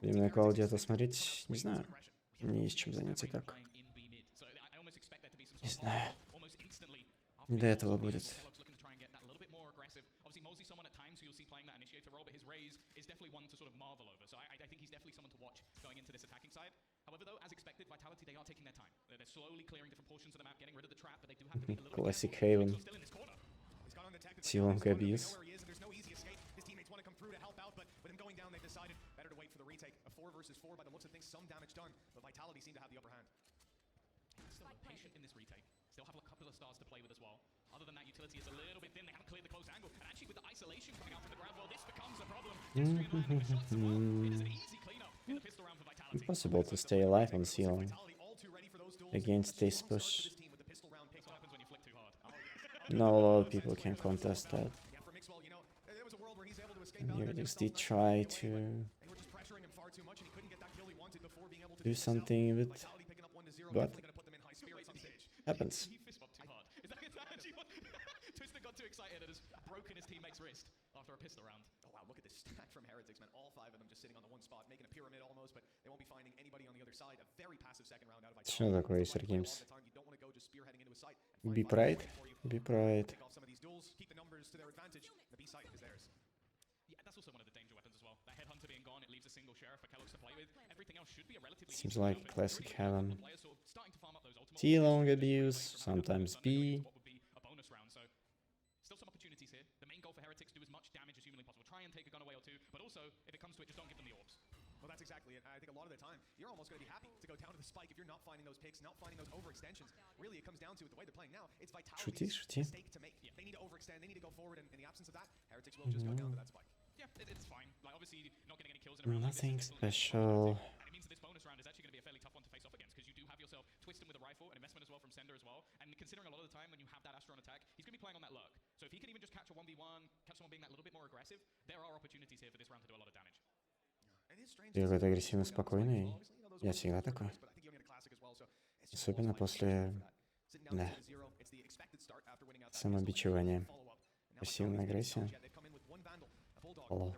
Именно кого где-то смотреть, не знаю. Не есть чем заняться так. Не знаю. Не до этого будет. Classic Haven. Силанка абьюз. Still have a couple of stars to play with as well. Other than that, utility is a little bit thin. They haven't cleared the close angle. And actually, with the isolation coming out from the ground, well, this becomes a problem. Destry and landing with shots as well. It is an easy cleanup in the pistol round for Vitality. Impossible to stay alive on ceiling against this push. No, a lot of people can contest that. And Heretics did try to do something with, but happens. Twister got too excited and has broken his teammate's wrist after a pistol round. Oh wow, look at this stack from Heretics, man. All five of them just sitting on the one spot, making a pyramid almost, but they won't be finding anybody on the other side. A very passive second round out of Vitality. Что такое Anishared Games? Be pride, be pride. That's also one of the danger weapons as well. That headhunter being gone, it leaves a single sheriff for Kelox to play with. Everything else should be a relatively Seems like classic Heaven. starting to farm up those ultimates. T-long abuse, sometimes B. What would be a bonus round, so still some opportunities here. The main goal for Heretics, do as much damage as humanly possible. Try and take a gunaway or two, but also, if it comes to it, just don't give them the orbs. Well, that's exactly it. I think a lot of the time, you're almost going to be happy to go down to the spike if you're not finding those picks, not finding those overextensions. Really, it comes down to it, the way they're playing now, it's Vitality's mistake to make. They need to overextend, they need to go forward, and in the absence of that, Heretics will just go down to that spike. Yeah, it's fine. Like, obviously, not getting any kills in a round like Nothing this is special. and it means that this bonus round is actually going to be a fairly tough one to face off against, because you do have yourself Twisting with a rifle, an investment as well from Sender as well, and considering a lot of the time when you have that Astron attack, he's going to be playing on that lurk. So if he can even just catch a 1v1, catch someone being that little bit more aggressive, there are opportunities here for this round to do a lot of damage. Я какой-то агрессивно спокойный. Я всегда такой. Особенно после... Да. Самобичевания. Пассивная агрессия. О,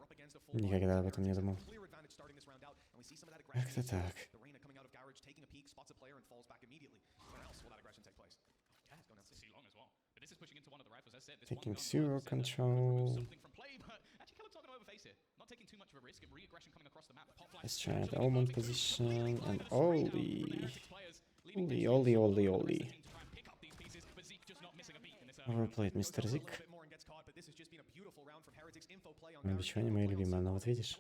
никогда об этом не думал. Как-то так. Taking zero control. Let's try the Omen position and Oli. Overplayed Mr. Zik. Бичевание мое любимое, но вот видишь.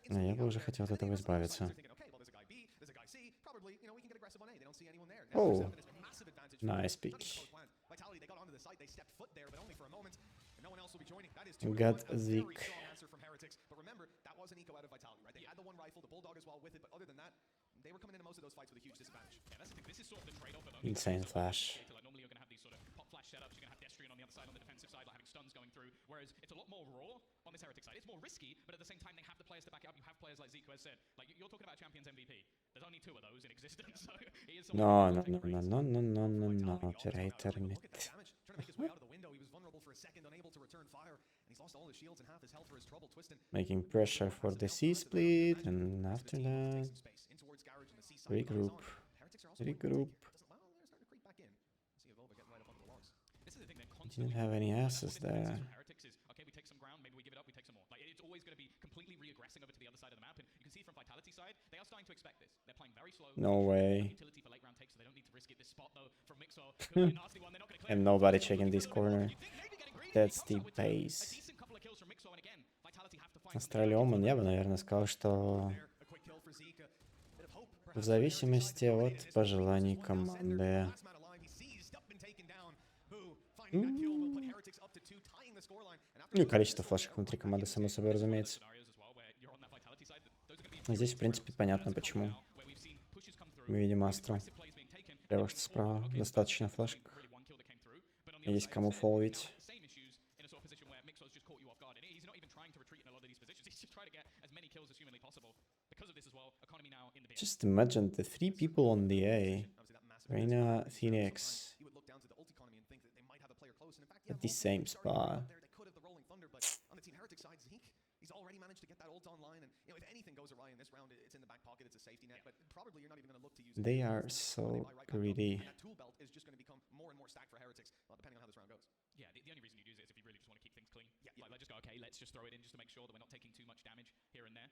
Но я бы уже хотел от этого избавиться. Оу. Nice pick. Got Zik. Insane flash. Normally you're going to have these sort of pop flash setups, you're going to have Destry on the other side, on the defensive side, like having stuns going through, whereas it's a lot more raw on this Heretic side. It's more risky, but at the same time they have the players to back it up. You have players like Zeke, who has said, like, you're talking about Champions MVP. There's only 2 of those in existence, so he is No. Operator mid. Making pressure for the C split, and after that, regroup. Didn't have any asses there. Okay, we take some ground, maybe we give it up, we take some more. Like, it's always going to be completely re-aggressing over to the other side of the map, and you can see from Vitality side, they are starting to expect this. They're playing very slow. No way. Utility for late round takes, so they don't need to risk it. This spot though from Mixwell could be a nasty one. They're not going to clear. And nobody checking this corner. That's the base. Астралиоман, я бы, наверное, сказал, что в зависимости от пожеланий команды. Ну и количество флешек внутри команды, само собой, разумеется. Здесь, в принципе, понятно, почему. Мы видим Астра. Слева, что справа. Достаточно флешек. Есть кому фолловить. Just imagine the 3 people on the A. Reyna, Phoenix. At the same spot. that ult online, and if anything goes awry in this round, it's in the back pocket, it's a safety net, but probably you're not even going to look to use They it are when so they buy right back up, greedy. and that tool belt is just going to become more and more stacked for Heretics, depending on how this round goes. Yeah, the only reason you use it is if you really just want to keep things clean. Yeah. Like just go, okay, let's just throw it in just to make sure that we're not taking too much damage here and there.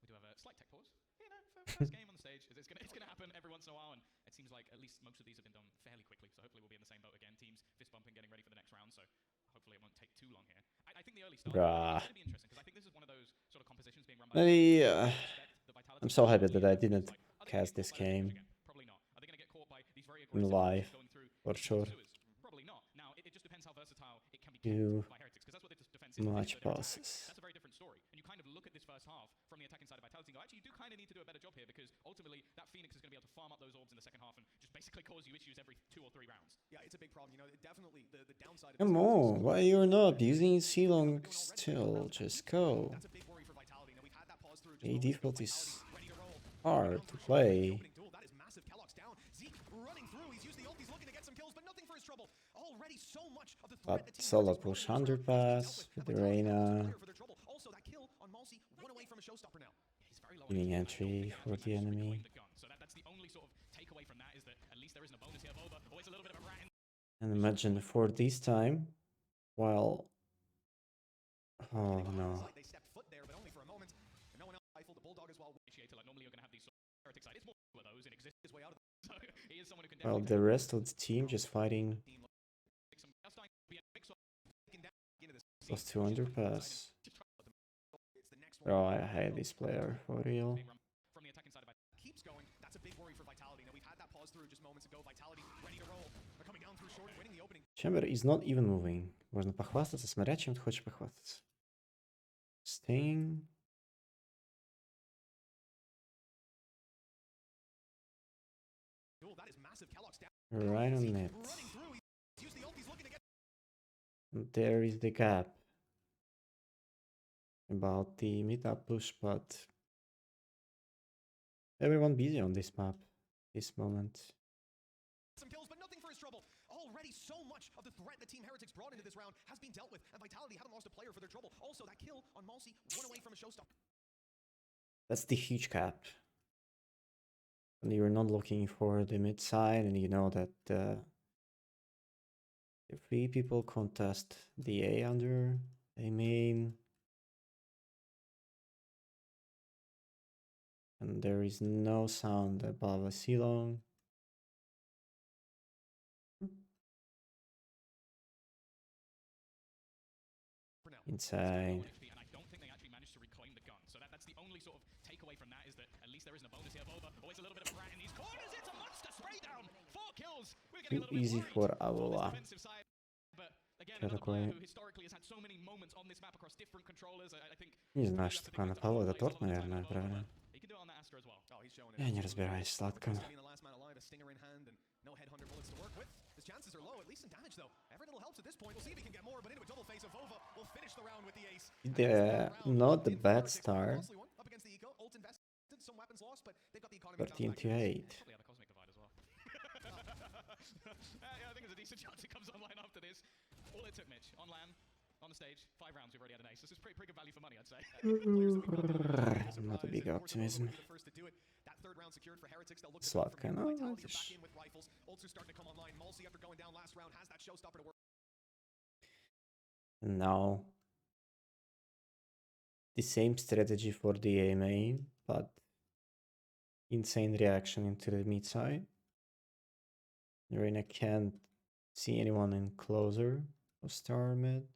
We do have a slight tech pause. You know, first game on the stage. It's gonna happen every once in a while, and it seems like at least most of these have been done fairly quickly. So hopefully we'll be in the same boat again. Teams fist bumping, getting ready for the next round. So hopefully it won't take too long here. I think the early start Bruh. is gonna be interesting because I think this is one of those sort of compositions being run by. I'm so happy that I didn't cast this game Probably not. Are they gonna get caught by these very in aggressive live, going through for sure. sewers? Probably not. Now it just depends how versatile it can be Too by Heretics, because that's what the defense is. much They're attacking. passes. That's a very different story. And you kind of look at this first half from the attacking side of Vitality and go, actually, you do kind of need to do a better job here, because ultimately that Phoenix is going to be able to farm up those orbs in the second half and just basically cause you issues every 2 or 3 rounds. Yeah, it's a big problem. You know, definitely the downside. Come on, why you're not using C-Long still? Just go. That's a big worry for Vitality. Now we've had that pause through. A default is hard to play. That is massive. Kellogg's down. Zeke running through. He's used the ult. He's looking to get some kills, but nothing for his trouble. Already so much of the threat. But solo push underpass with the Reyna. Also, that kill on Malsey, one away from a showstopper now. He's very low. Giving entry for the enemy. So that's the only sort of takeaway from that, is that at least there isn't a bonus here. Vova always a little bit of a rat in. And imagine for this time, while... Oh no. They stepped foot there, but only for a moment. And no one else rifled the Bulldog as well. Initiator, like normally you're going to have these sort of Heretic side. It's more of those in existence. His way out of So he is someone who can Well, the rest of the team just fighting plus 2 underpass. Oh, I hate this player, for real. From the attacking side of keeps going. That's a big worry for Vitality. Now we've had that pause through just moments ago. Vitality ready to roll. They're coming down through short, winning the opening. Chamber is not even moving. Можно похвастаться, смотря чем ты хочешь похвастаться. Staying. That is massive. Kellogg's down. Right on it. Running through. He's used the ult. He's looking to get. And there is the gap. About the mid-up push, but everyone busy on this map, this moment. Some kills, but nothing for his trouble. Already so much of the threat that Team Heretics brought into this round has been dealt with, and Vitality haven't lost a player for their trouble. Also, that kill on Malsey, one away from a showstopper. That's the huge gap. And you're not looking for the mid side, and you know that the 3 people contest the A under A main. And there is no sound above a C-Long. Insane. And I don't think they actually managed to reclaim the gun. So that's the only sort of takeaway from that, is that at least there isn't a bonus here. Vova always a little bit of a rat in these corners. It's a monster spray down. 4 kills. We're getting a little bit Easy worried for this Avola. defensive side. But again, another player who historically has had so many moments on this map across different controllers. I think Не знаю, что такое на Павла. Это торт, наверное, правильно? he can do it on that Astra as well. Oh, he's showing it. Я не разбираюсь в сладком. Being the last man alive, a stinger in hand, and no headhunter bullets to work with. His chances are low, at least in damage though. Every little helps at this point. We'll see if he can get more, but into a double face of Vova. We'll finish the round with the ace. Not the bad start. Up against the eco, ult invested, some weapons lost, but they've got the economy. 13 to 8. Probably had a cosmic divide as well. Yeah, I think there's a decent chance it comes online after this. All it took, Mitch, on LAN, on the stage, 5 rounds, we've already had an ace. This is pretty good value for money, I'd say. Not a big optimism. That third round secured for Heretics. They'll look Sladka, no? Vitality are back in with rifles. Ults are starting to come online. Malsey, after going down last round, has that showstopper to work. Now, the same strategy for the A main, but insane reaction into the mid side. Reyna can't see anyone in closer of star mid.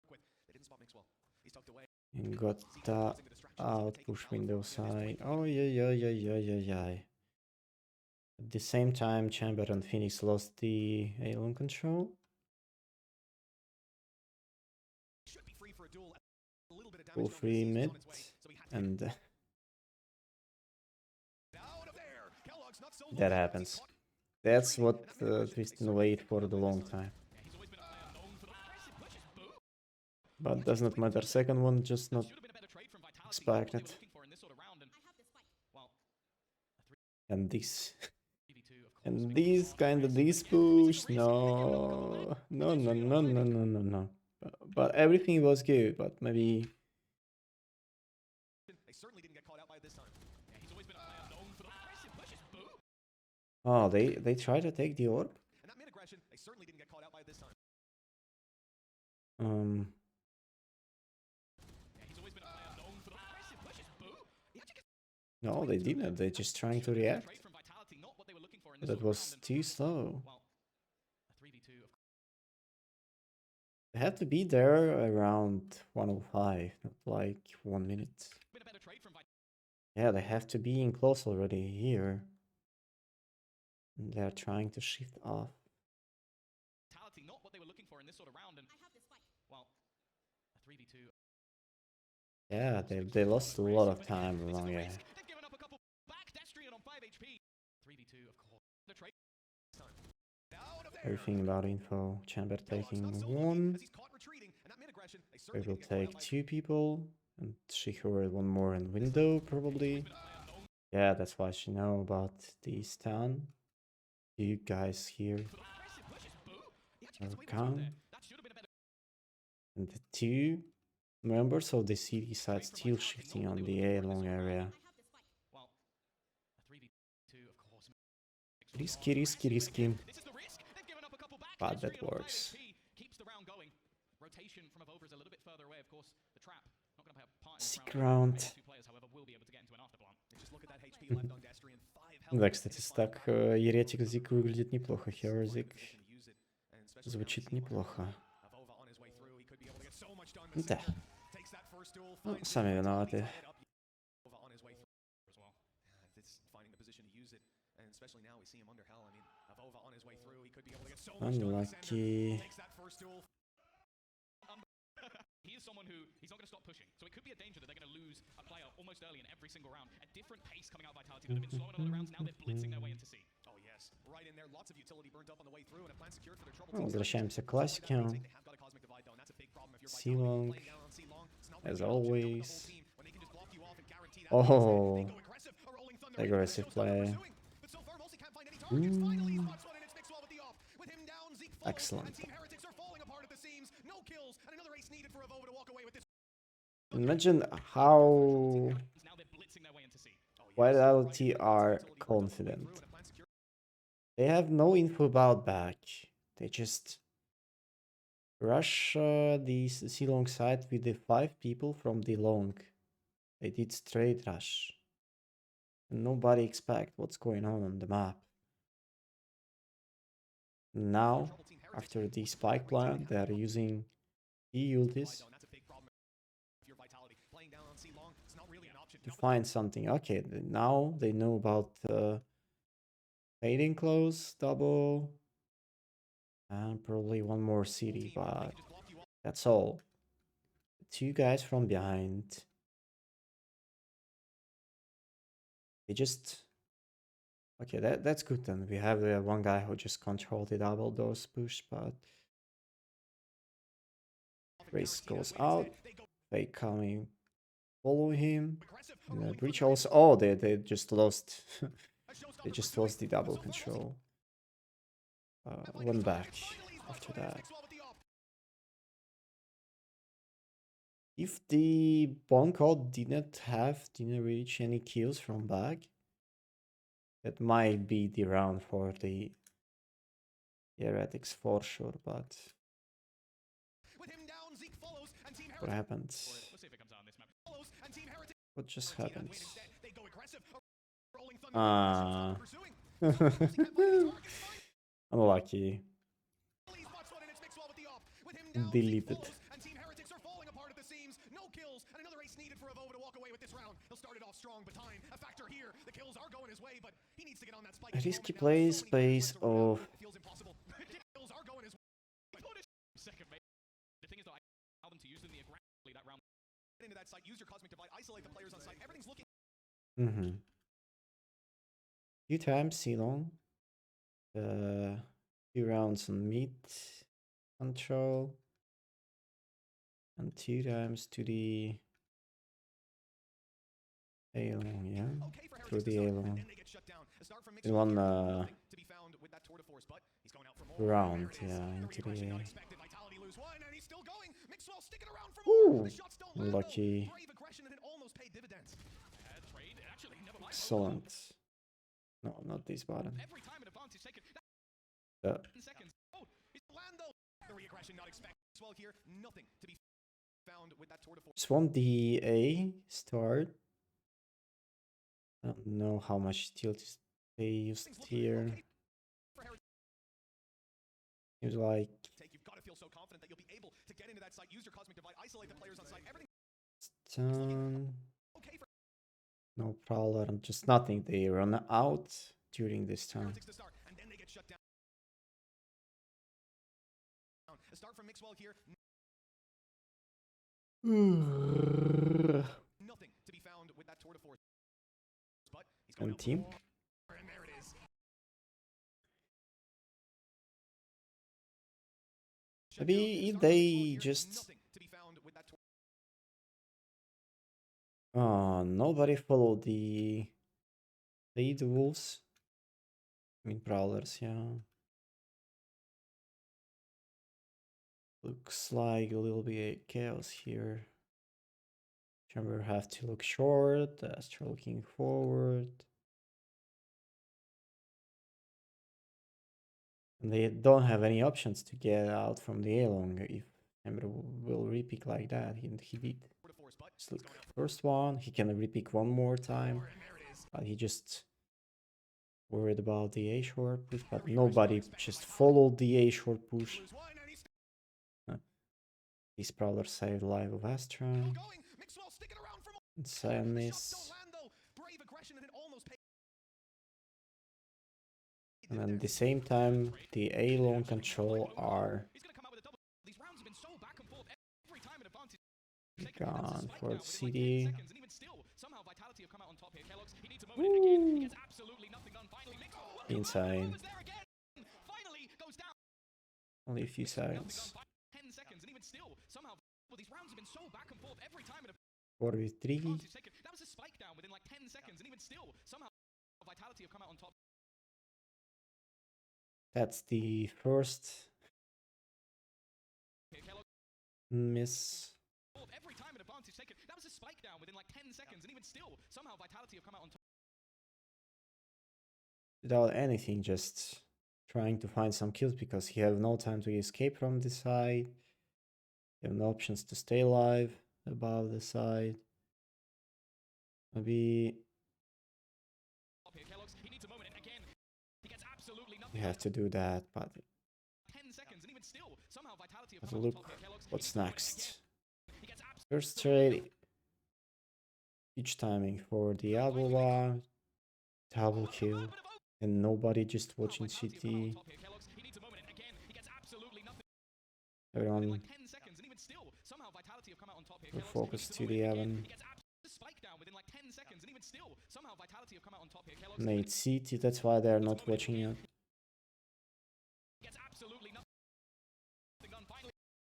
They didn't spot Mixwell. He's tucked away. And got that out push window side. Oh yeah. At the same time, Chamber and Phoenix lost the A-Long control. Should be free for a duel. A little bit of Full damage. free mid, So he had to and get out of there. Kellogg's not so that low. happens. That's what Tristan wait for the long time. He's always been a player known for the aggressive pushes. Boom! But does not matter. Second one just not Should have been a better trade from Vitality. expected. What they were looking for in this sort of round, and well, And this. 3v2, of course, And because this kind of this push. No. No. But everything was good. But maybe They certainly didn't get caught out by it this time. Yeah, he's always been a player known for the aggressive pushes. Boom. oh they try to take the orb. And that mid-aggression, they certainly didn't get caught out by it this time. Yeah, he's always been a player known for the aggressive pushes. Boom. No, they didn't. They're just trying to react. Trade from Vitality, not what they were looking for in But this that sort of was round, too slow. well, a 3v2 of They have to be there around 105, not like 1 minute. been a better trade from Vitality. Yeah, they have to be in close already here. And they're trying to shift off. Not what they were looking for in this sort of round, and well, a 3v2. Yeah, they lost a lot of time along here. They've given up a couple back. Destrian on 5 HP. 3v2, of course. The trade. Everything about info. Chamber taking one. They will take 2 people. And Shihor one more in window, probably. Yeah, that's why she know about the stun. 2 guys here. Come. And the 2 members of the CD side still shifting on the A long area. Well, a 3v2, of course. Risky, risky, risky. This is the risk. They've given up a couple back. But that Destrian on 5 works. HP keeps the round going. Rotation from above is a little bit further away, of course. The trap not going to play a part in this Sick round. round. Two players, however, will be able to get into an afterplant. Just look at that HP left on Destrian. 5 health. Да, кстати, стак Еретик Зик выглядит неплохо. Hero Zik звучит неплохо. Да. Ну, сами виноваты. Unlucky. He is someone who he's not going to stop pushing, so it could be a danger that they're going to lose a player almost early in every single round. A different pace coming out of Vitality that have been slow in a lot of rounds. Now they're blitzing their way into C. Oh yes, right in there. Lots of utility burnt up on the way through, and a plan secured for their trouble. Возвращаемся к классике. C-Long, as always. Oh, aggressive play. Excellent. Imagine how Vitality are confident. They have no info about back. They just rush the C-Long side with the 5 people from the long. They did straight rush. And nobody expect what's going on the map. Now, after the spike plan, they are using the ultis to find something. Okay, now they know about fading close, double, and probably one more city, but that's all. 2 guys from behind. They just... Okay, that's good then. We have one guy who just controlled the double doors push, but... Race goes out. They coming, follow him. And the breach also... Oh, they just lost. They just lost the double control. One back after that. If the Bonko didn't reach any kills from back, that might be the round for the Heretics for sure, but what happened? What just happened? Unlucky. Deleted. Risky play space of... The thing is that I allow them to use them the aggressively that round. Into that site, use your cosmic divide, isolate the players on site. Everything's looking. Few times C-Long. 2 rounds on mid control. And 2 times to the A-Long, yeah. Through the A-Long. In one round, yeah, into the A. Mixwell sticking around for more. Ooh, The shots don't land, though. lucky. Brave aggression and it almost paid dividends. Trade, actually, never mind. Excellent. No, not this bottom. Every time an advantage taken, 10 seconds. Oh, it's Lando. The re-aggression not expected. Mixwell here, nothing to be found with that tour de force. Just want the A start. I don't know how much tilt they used here. Seems like You've got to feel so confident that you'll be able to get into that site, use your cosmic divide, isolate the players on site. Everything done. okay for No problem. Just nothing. They run out during this time. Heretics to start, and then they get shut down. A start from Mixwell here. Nothing to be found with that tour de force. But he's going And team. and there it is. Maybe if they just nobody followed the wolves. I mean prowlers, yeah. Looks like a little bit of chaos here. Chamber have to look short, Astro looking forward. And they don't have any options to get out from the A long if Chamber will repick like that. He did. Just look, first one, he can repick one more time, but he just worried about the A short push, but nobody just followed the A short push. This Prowler saved the life of Astra. And miss. And then at the same time, the A long control are gone for the CD. Woo. Insane. Only a few seconds. 10 seconds, and even still, somehow these rounds have been so back and forth every time. 4v3. That was a spike down within like 10 seconds, and even still, somehow Vitality have come out on top. That's the first miss. Every time an advantage taken, that was a spike down within like 10 seconds, and even still, somehow Vitality have come out on top. Without anything, just trying to find some kills because he have no time to escape from the side. You have no options to stay alive above the side. Maybe you have to do that, but look what's next. First trade, each timing for Diablo, double kill, and nobody just watching CT. Everyone will focus to the Evan. Made CT, that's why they're not watching it.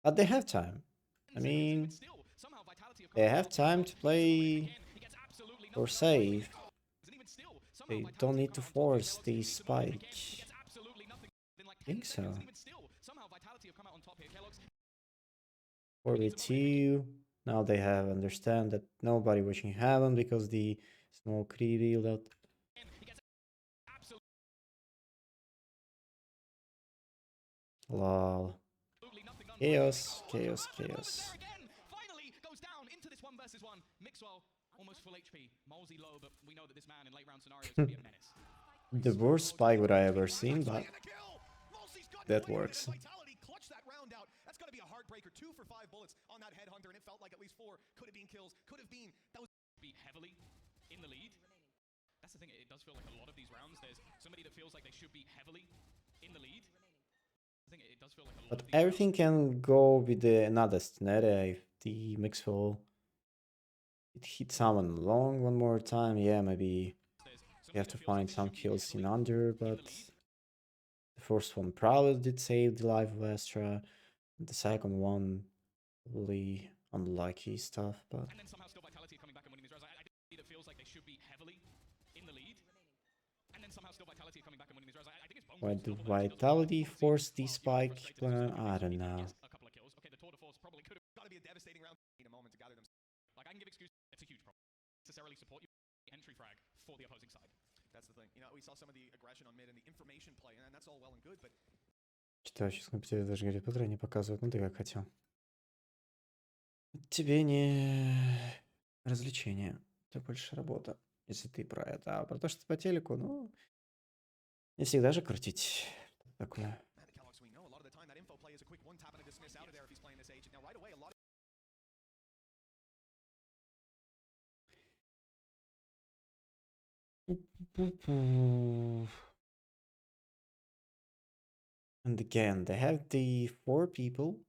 But they have time. I mean, they have time to play or save. They don't need to force the spike. I think so. 4v2. Now they have understand that nobody watching Heaven because the smoke revealed that. Lol. Chaos, chaos, chaos. Finally goes down into this 1v1. Mixwell almost full HP. Malsey low, but we know that this man in late round scenarios can be a menace. The worst spike would I ever seen, but that works. That's gonna be a heartbreaker. 2 for 5 bullets on that headhunter, and it felt like at least 4 could have been kills. Could have been. That was be heavily in the lead. That's the thing. It does feel like a lot of these rounds. There's somebody that feels like they should be heavily in the lead. It does feel like a lot But everything can go with another scenario if the Mixwell it hit someone long one more time. Yeah, maybe you have to find some kills in under, but the first one probably did save the life of Astra. The second one, really unlucky stuff, but and then somehow still Vitality coming back and winning these rounds. I think it feels like they should be heavily in the lead. And then somehow still Vitality coming back and winning these rounds. I think it's why do Vitality force the spike plan? I don't know. a couple of kills. Okay, the Tour de Force probably could have got to be a devastating round in a moment to gather them. Like, I can give excuse. It's a huge problem. Necessarily support you entry frag for the opposing side. That's the thing. You know, we saw some of the aggression on mid and the information play, and that's all well and good, but Читающий с компьютера даже Гарри Поттера не показывают, ну ты как хотел. Тебе не развлечение, это больше работа, если ты про это. А про то, что по телеку, ну, не всегда же крутить такое. man, the Kellogg's, we know a lot of the time that info play is a quick one tap and a dismiss out of there if he's playing this agent. Now, right away, a lot of And again, they have the 4 people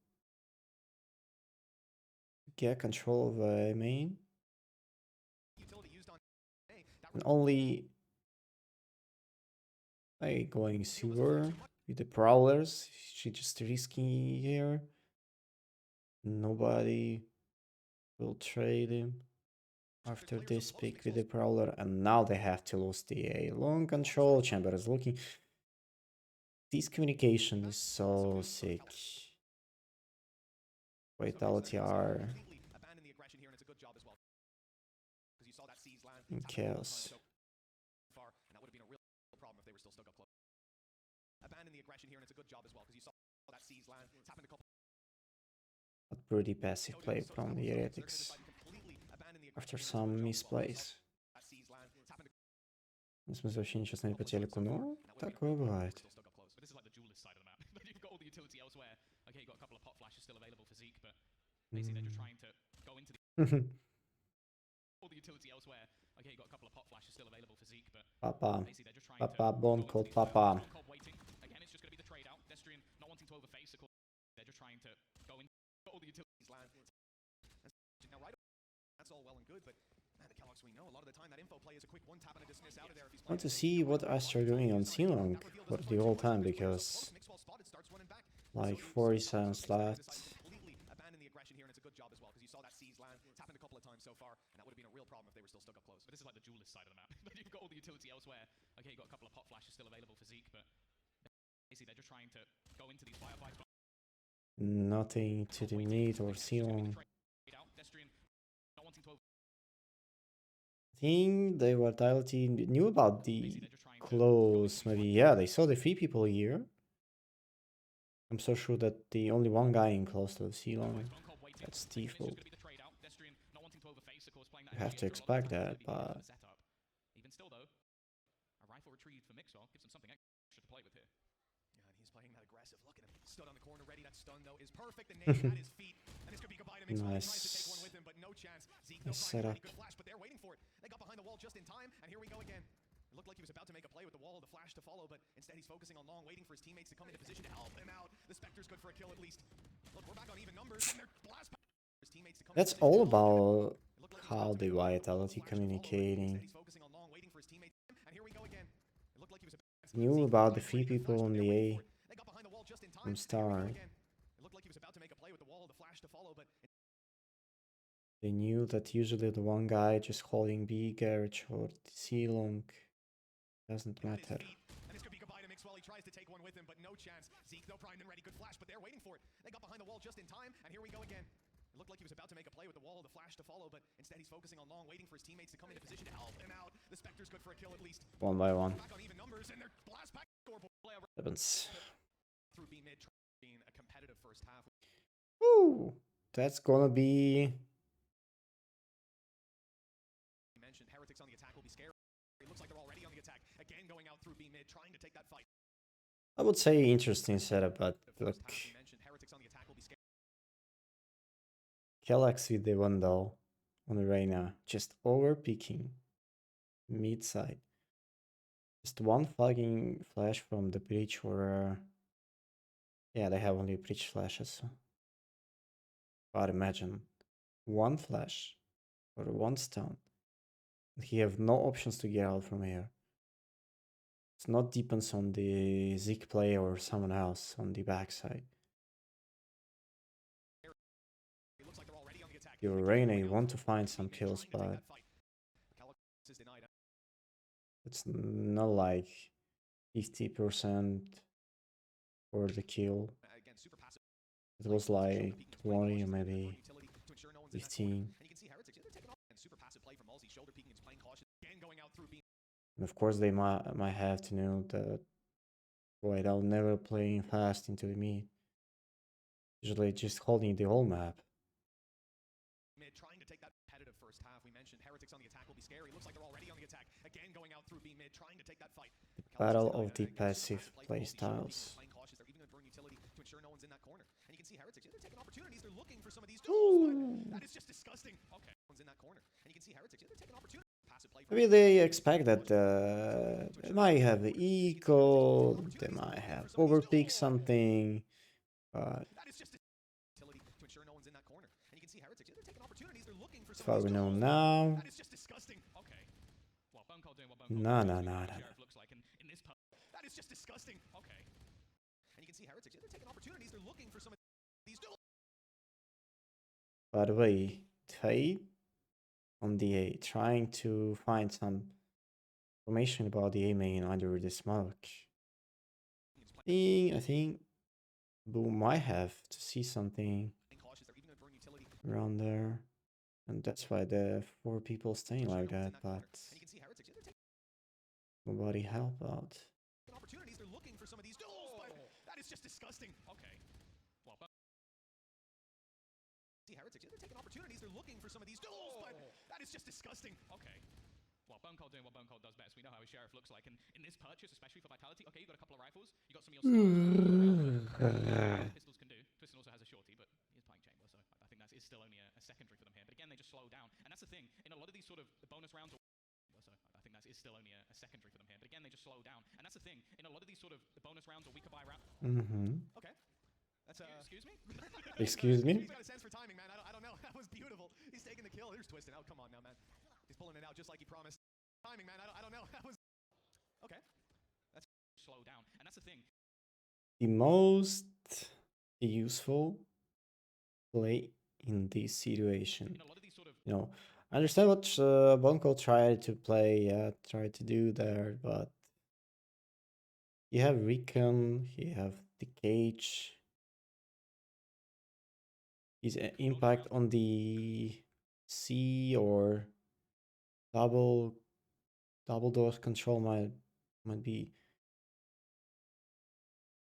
get control of a main. utility used on A. That And only by going sewer with the prowlers, she just risky here. Nobody will trade him after this pick with the prowler, and now they have to lose the A long control. Chamber is looking. This communication is so sick. Vitality are completely abandon the aggression here, and it's a good job as well. Because you saw that C's land in tap it a couple of chaos. times so far, and that would have been a real problem if they were still stuck up close. Abandon the aggression here, and it's a good job as well. Because you saw that C's land tap in a couple. But pretty passive play from the Heretics after some misplays. В смысле, вообще ничего смотреть по телеку, но такое бывает. But this is like the duelist side of the map. You've got all the utility elsewhere. Okay, you've got a couple of pot flashes still available for Zeke, but basically they're just trying to go into the all the utility elsewhere. Okay, you've got a couple of pot flashes still available for Zeke, but Papa, basically they're just trying Papa, to Bone Cold Papa. waiting. Again, it's just going to be the trade out. Destrian not wanting to overface. Of course, they're just trying to go in. Got all the utilities land. Now, right, that's all well and good, but man, the Kellogg's, we know a lot of the time that info play is a quick one tap and a dismiss out of there if he's I want playing to see what Astra are doing on C-Long for the whole time, because like 40 seconds left. completely abandon the aggression here, and it's a good job as well because you saw that C's land. It's happened a couple of times so far, and that would have been a real problem if they were still stuck up close. But this is like the duelist side of the map. You've got all the utility elsewhere. Okay, you've got a couple of pot flashes still available for Zeke, but basically they're just trying to go into these firefights. Nothing to the mid or C-Long. Destrian not wanting to I think the Vitality knew about the close, maybe, yeah, they saw the 3 people here. I'm so sure that the only one guy in close to the C-Long, that's default. You have to expect that, but even still though, a rifle retrieve for Mixwell gives him something extra to play with here. Yeah, and he's playing that aggressive. Look at him. Stood on the corner ready. That stun, though, is perfect. The nade at his feet. And this could be goodbye to Mixwell. He tries to take one with him, but no chance. Zeke, no Nice trying setup. to good flash, but they're waiting for it. They got behind the wall just in time, and here we go again. It looked like he was about to make a play with the wall, the flash to follow, but instead he's focusing on long, waiting for his teammates to come into position to help him out. The Spectre's good for a kill at least. Look, we're back on even numbers, and they're blast his teammates to come that's into all position to help him. about It looked like he was how about to the make a play with the wall, the Vitality flash to follow, but communicating. instead he's focusing on long, waiting for his teammates, and here we go again. It looked like he was Knew about the 3 people on the A they got behind the wall just in time. from start. It looked like he was about to make a play with the wall, the flash to follow, but They knew that usually the one guy just holding B garage or C-Long doesn't at his matter. feet. And this could be goodbye to Mixwell. He tries to take one with him, but no chance. Zeke, no primed and ready. Good flash, but they're waiting for it. They got behind the wall just in time, and here we go again. It looked like he was about to make a play with the wall, the flash to follow, but instead he's focusing on long, waiting for his teammates to come into position to help him out. The Spectre's good for a kill at least. One by one. Back on even numbers, and they're blast back scoreboard. Happens. Through B mid, being a competitive first half. Woo! That's gonna be You mentioned Heretics on the attack will be scary. It looks like they're already on the attack. Again, going out through B mid, trying to take that fight. I would say interesting setup, but The look, first half, you mentioned Heretics on the attack will be scary. Kellex with the Vandal on Reina, just overpicking mid side. Just one flagging flash from the breach, or yeah, they have only breach flashes. But imagine one flash or one stun. He have no options to get out from here. It's not depends on the Zeke player or someone else on the backside. It looks like they're already on the attack. Your Again, Reina, going you out want to through find B some mid, kills, trying to take but that fight. Calix is denied. it's not like 50% for the kill. Again, super passive. It was like 20 or maybe 15. And of course, they might have to know that, wait, I'll never play fast into the mid. Usually just holding the whole map. Trying to take that competitive first half. We mentioned Heretics on the attack will be scary. Looks like they're already on the attack. Again, going out through B mid, trying to take that fight. Battle of the passive playstyles. They're even going to burn utility to ensure no one's in that corner. And you can see Heretics, they're taking opportunities. They're looking for some of these duels. That is just disgusting. Okay, one's in that corner. And you can see Heretics, they're taking opportunities. Passive play. Maybe they expect that they might have eco, they might have overpeak something, but That is just utility to ensure no one's in that corner. And you can see Heretics, they're taking opportunities. They're looking for as some far of we these know duels. now, That is just disgusting. Okay. Well, Bone Cold doing what Bone Cold no. Sheriff looks like in this that is just disgusting. Okay. And you can see Heretics, they're taking opportunities. They're looking for some of these duels. By the way, Fade on the A, trying to find some information about the A main under the smoke. I think Boom might have to see something around there. And that's why the 4 people staying like that, but nobody help out. Opportunities, they're looking for some of these duels, but that is just disgusting. Okay. Well, see Heretics, they're taking opportunities. They're looking for some of these duels, but that is just disgusting. Okay. Well, Bone Cold doing what Bone Cold does best. We know how his Sheriff looks like, and in this purchase, especially for Vitality, okay, you got a couple of rifles, you got some of your pistols can do. Twiston also has a shorty, but he's playing chamber, so I think that is still only a secondary for them here. But again, they just slow down, and that's the thing. In a lot of these sort of bonus rounds, so I think that is still only a secondary for them here. But again, they just slow down, and that's the thing. In a lot of these sort of bonus rounds or weaker buy round. Okay. That's excuse me? Excuse me? He's got a sense for timing, man. I don't know. That was beautiful. He's taking the kill. Here's Twiston out. Come on now, man. He's pulling it out just like he promised. Timing, man. I don't know. That was okay. That's slow down, and that's the thing. The most useful play in this situation. I understand what Bonko tried to play, tried to do there, but you have Recon, you have the cage. His impact on the C or double dose control might be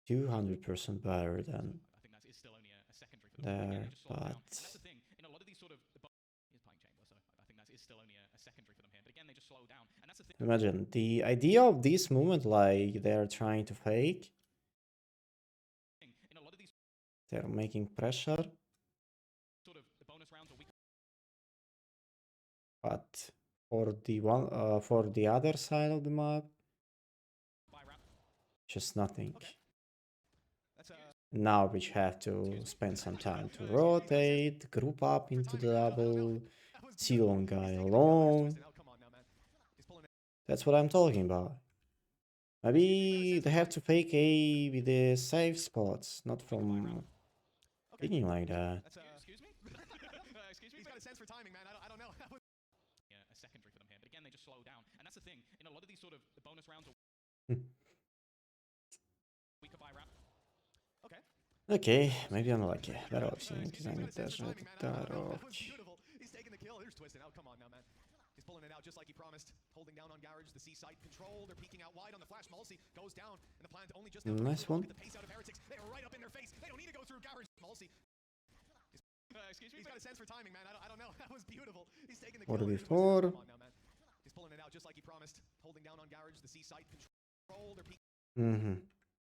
200% better than I think that is still only a secondary for there, but that's the thing. In a lot of these sort of he's playing chamber, so I think that is still only a secondary for them here. But again, they just slow down, and that's the thing. imagine the idea of this movement, like they're trying to fake. In a lot of these They're making pressure. sort of bonus rounds or weaker. But for the other side of the map, just nothing. Okay. Now we have to spend some time to rotate, group up into the double, see one guy alone. That's what I'm talking about. Maybe they have to fake A with the safe spots, not from thinking like that. Excuse me? Excuse me? He's got a sense for timing, man. I don't know. That was a secondary for them here. But again, they just slow down. And that's the thing. In a lot of these sort of bonus rounds or we could buy round. Okay. Okay, maybe I'm like better option because I'm desperate. He's taking the kill. Here's Twiston out. Come on now, man. He's pulling it out just like he promised. Holding down on Garage, the C side control. They're peeking out wide on the flash. Mulsey goes down, and the plant only just nice one. Get the pace out of Heretics. They are right up in their face. They don't need to go through Garage. Mulsey. Excuse me. He's got a sense for timing, man. I don't know. That was beautiful. He's taking the kill. Before. Come on now, man. He's pulling it out just like he promised. Holding down on Garage, the C side control. They're peeking.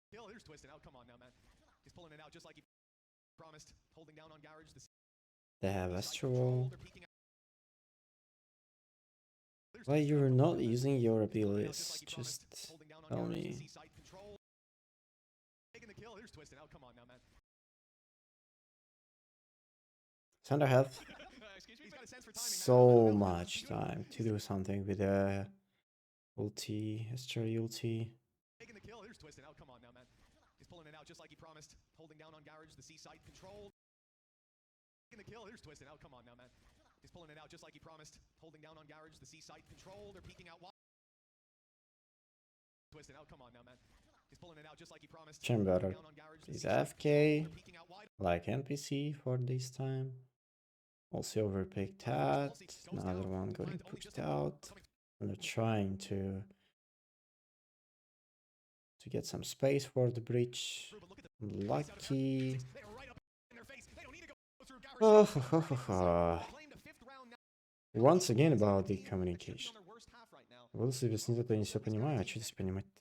Kill. Here's Twiston out. Come on now, man. He's pulling it out just like he promised. Holding down on Garage, the they have Astral. Why you're not using your abilities? Just tell me. Thunder have so much time to do something with the ulti, Astral ulti. Taking the kill. Here's Twiston out. Come on now, man. He's pulling it out just like he promised. Holding down on Garage, the C side control. Taking the kill. Here's Twiston out. Come on now, man. He's pulling it out just like he promised. Holding down on Garage, the C side control. They're peeking out wide. Twiston out. Come on now, man. He's pulling it out just like he promised. Chamber Down on Garage. is AFK, like NPC for this time. Also overpicked that. Another one getting pushed out. And they're trying to get some space for the bridge. Lucky. Once again about the communication. Буду себе объяснить, это я не все понимаю. А что здесь понимать-то?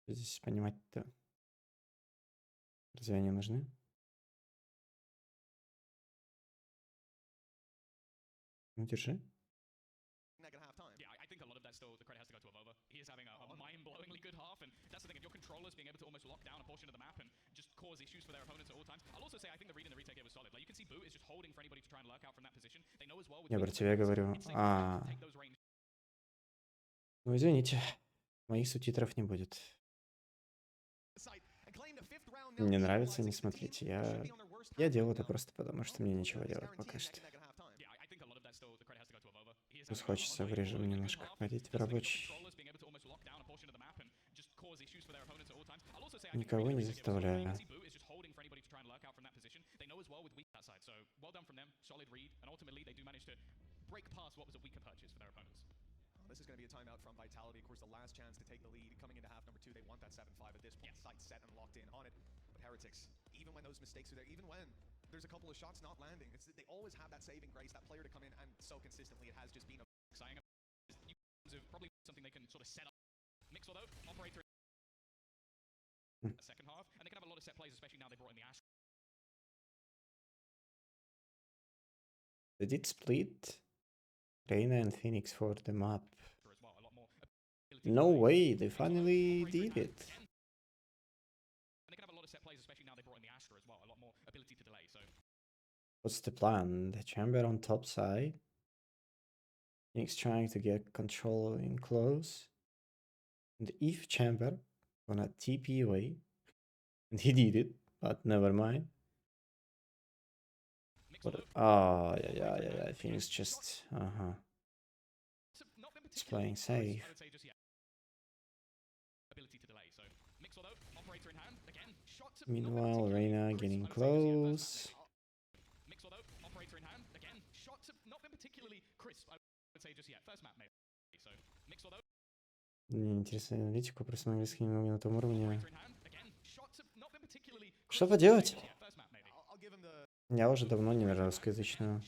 Что здесь понимать-то? Разве они нужны? Ну, держи. Yeah, I think a lot of that still, the credit has to go to Avova. He is having a mind-blowingly good half, and that's the thing, if your controllers being able to almost lock down a portion of the map and just cause issues for their opponents at all times. I'll also say, I think the read in the retake here was solid. Like, you can see Boot is just holding for anybody to try and lurk out from that position. They know as well with Я про тебя говорю. take those range. Ну, извините. Моих субтитров не будет. Мне нравится, не смотрите. Я делаю это просто потому, что мне нечего делать пока что. Просто хочется в режим немножко ходить в рабочий. Никого не заставляю. This is going to be a timeout from Vitality. Of course, the last chance to take the lead. Coming into half number 2, they want that 7-5 at this point. Sight set and locked in on it. But Heretics, even when those mistakes are there, even when there's a couple of shots not landing, they always have that saving grace, that player to come in, and so consistently it has just been a probably something they can sort of set up. Mix although, operator the second half, and they can have a lot of set plays, especially now they brought in the Ash. They did split Reina and Phoenix for the map. No way, they finally did it. What's the plan? The chamber on top side. Phoenix trying to get control in close. And if chamber gonna TP away. And he did it, but never mind. But, yeah. Phoenix just it's playing safe. Meanwhile, Reina getting close. Мне интересно аналитику, просто английский немного на том уровне. Что поделать? Я уже давно не на русскоязычную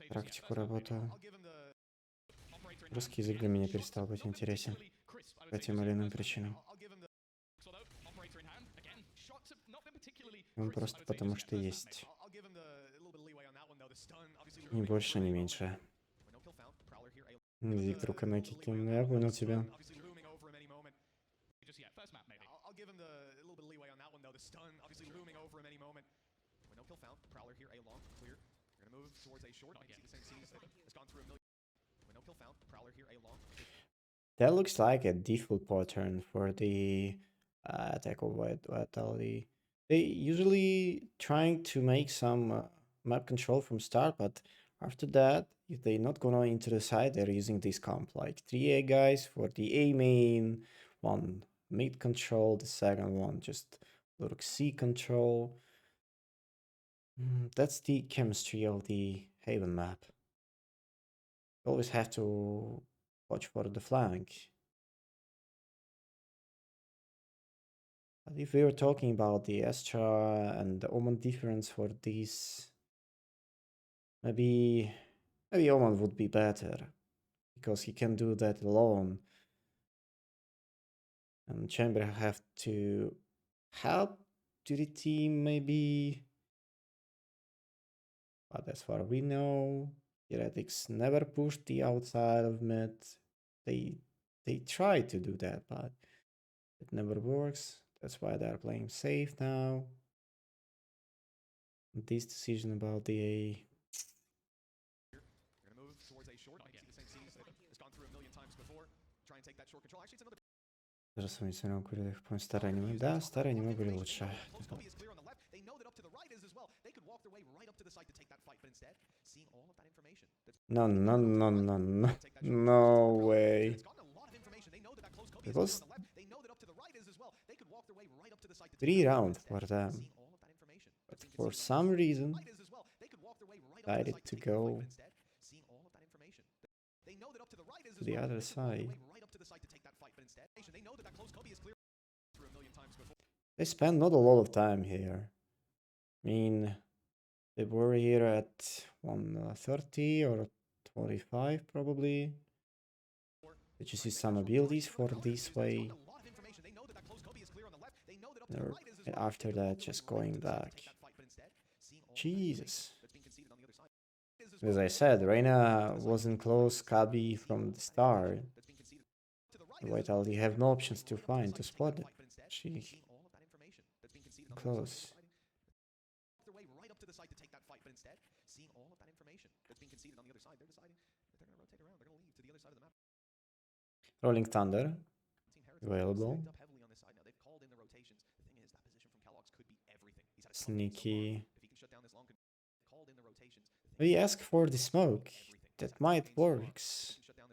практику работаю. Русский язык для меня перестал быть интересен по тем или иным причинам. Он просто потому что есть. Ни больше, ни меньше. Виктор Канекикин, я понял тебя. That looks like a default pattern for the attack of Vitality. They usually trying to make some map control from start, but after that, if they're not gonna into the side, they're using this comp, like 3 A guys for the A main, 1 mid control, the second one just Lurk C control. That's the chemistry of the Haven map. You always have to watch for the flank. But if we were talking about the Astra and the Omen difference for these, maybe Omen would be better, because he can do that alone. And Chamber have to help to the team, maybe. But as far as we know, Heretics never pushed the outside of mid. They try to do that, but it never works. That's why they're playing safe now. This decision about the A. Зараз мы смотрим, какое старое аниме. Да, старое аниме были лучше. No way. It was 3 rounds for them. But for some reason, decided to go to the other side. They spent not a lot of time here. I mean, they were here at 130 or 25 probably. Did you see some abilities for this way? And after that, just going back. Jesus. As I said, Reina wasn't close Kabi from the start. Vitality have no options to find to spot it. She close. Rolling Thunder available. Sneaky. We ask for the smoke. That might work.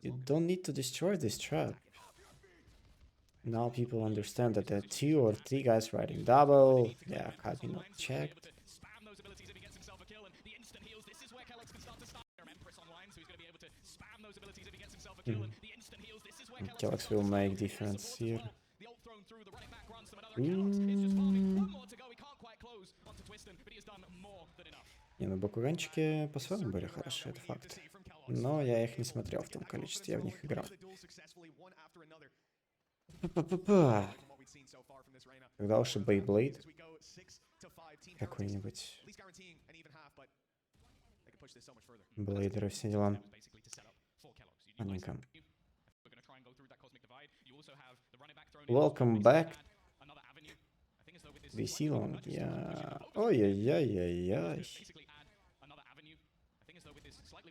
You don't need to destroy this trap. Now people understand that there are 2 or 3 guys riding double. Yeah, Kabi not checked. Kellex will make difference here. Не, ну бакуганчики по-своему были хороши, это факт. Но я их не смотрел в том количестве, я в них играл. Когда уж и Beyblade какой-нибудь. Блейдеры, все дела. Ладненько. Welcome back. VC long, yeah. Ой-яй-яй-яй-яй.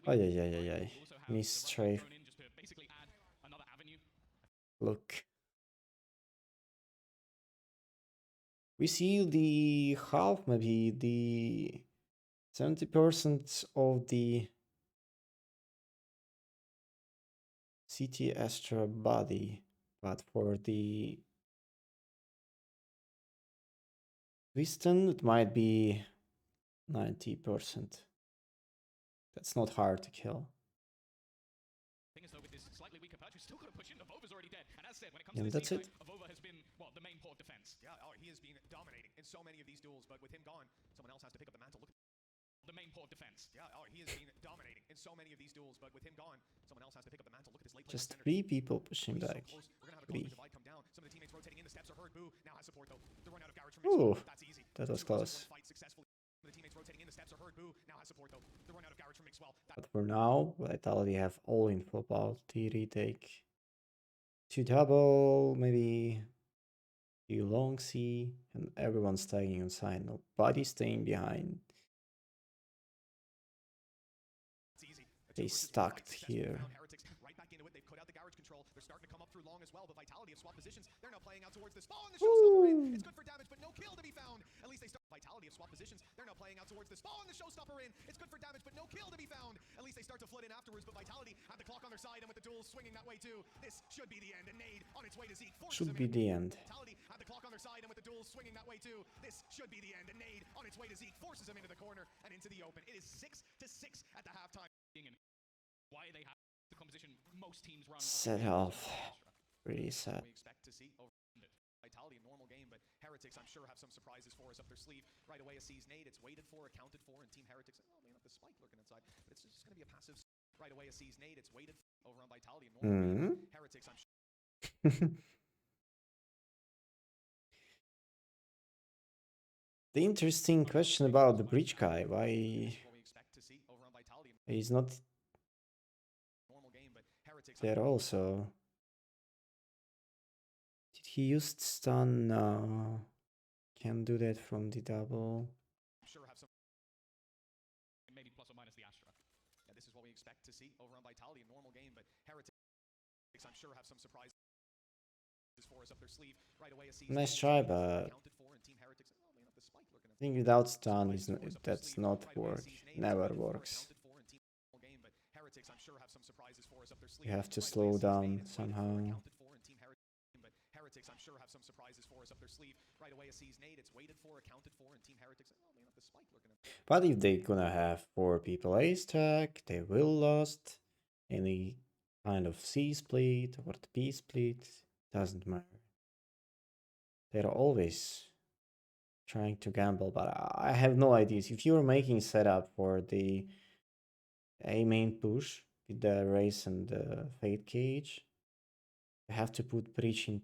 Ай-яй-яй-яй-яй. Miss Strafe. Look. We see the half, maybe the 70% of the CT Astra body, but for the Twiston, it might be 90%. That's not hard to kill. And that's it. The main port defense. Yeah, he has been dominating in so many of these duels, but with him gone, someone else has to pick up the mantle. Look at the main port defense. Yeah, he has been dominating in so many of these duels, but with him gone, someone else has to pick up the mantle. Look at his late. Just 3 people pushing back. We're gonna have a 3. Divide come down. Some of the teammates rotating in. The steps are heard. Boo. Now has support though. The run out of garage from Ooh, that's easy. That was close. The teammates rotating in. The steps are heard. Boo. Now has support though. The run out of garage from Mixwell. But for now, Vitality have all info about the retake. 2 double, maybe few long C, and everyone's tagging inside. Nobody staying behind. They stuck here. Right back into it. They've cut out the garage control. They're starting to come up through long as well, but Vitality have swapped positions. They're now playing out towards the spawn. The showstopper in. It's good for damage, but no kill to be found. At least they start. Vitality have swapped positions. They're now playing out towards the spawn. The showstopper in. It's good for damage, but no kill to be found. At least they start to flood in afterwards, but Vitality have the clock on their side, and with the duels swinging that way too, this should be the end. A nade on its way to Zeke. Should be the end. Vitality have the clock on their side, and with the duels swinging that way too, this should be the end. A nade on its way to Zeke forces him into the corner and into the open. It is 6-6 at the halftime. Why they have the composition most teams run. Set off. Pretty sad. We expect to see over Vitality a normal game, but Heretics I'm sure have some surprises for us up their sleeve. Right away a sees nade, it's waited for, accounted for, and Team Heretics, well, maybe not the spike lurking inside, but it's just going to be a passive. Right away a sees nade, it's waited for, over on Vitality a normal game. Heretics I'm sure. The interesting question about the breach guy, why he's not there also. Did he use stun? No. Can't do that from the double. Sure have some maybe plus or minus the Astra. Yeah, this is what we expect to see over on Vitality, a normal game, but Heretics I'm sure have some surprises for us up their sleeve. Right away a season. Nice try, but I think without stun is that's not work. Never works. You have to slow down somehow. Heretics, I'm sure, have some surprises for us up their sleeve. Right away, a sees nade. It's waited for, accounted for, and Team Heretics, oh, they have the spike looking at. But if they're gonna have 4 people A stack, they will lost any kind of C split or the B split. Doesn't matter. They're always trying to gamble, but I have no ideas. If you're making setup for the A main push with the race and the fate cage, you have to put breach in